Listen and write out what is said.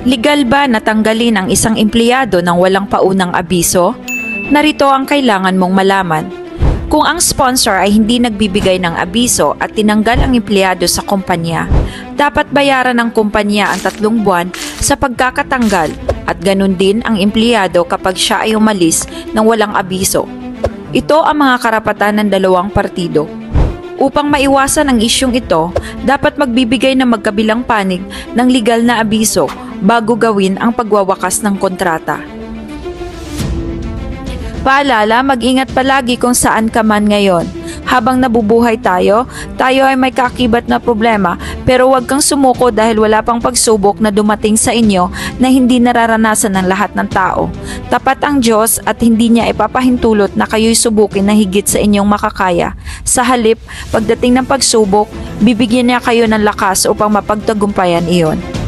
Legal ba na tanggalin ang isang empleyado ng walang paunang abiso? Narito ang kailangan mong malaman. Kung ang sponsor ay hindi nagbibigay ng abiso at tinanggal ang empleyado sa kumpanya, dapat bayaran ng kumpanya ang 3 buwan sa pagkakatanggal at ganun din ang empleyado kapag siya ay umalis ng walang abiso. Ito ang mga karapatan ng dalawang partido. Upang maiwasan ang isyung ito, dapat magbibigay ng magkabilang panig ng legal na abiso bago gawin ang pagwawakas ng kontrata. Paalala, mag-ingat palagi kung saan ka man ngayon. Habang nabubuhay tayo ay may kaakibat na problema, pero huwag kang sumuko dahil wala pang pagsubok na dumating sa inyo na hindi nararanasan ng lahat ng tao. Tapat ang Diyos at hindi niya ipapahintulot na kayo'y subukin na higit sa inyong makakaya. Sa halip, pagdating ng pagsubok, bibigyan niya kayo ng lakas upang mapagtagumpayan iyon.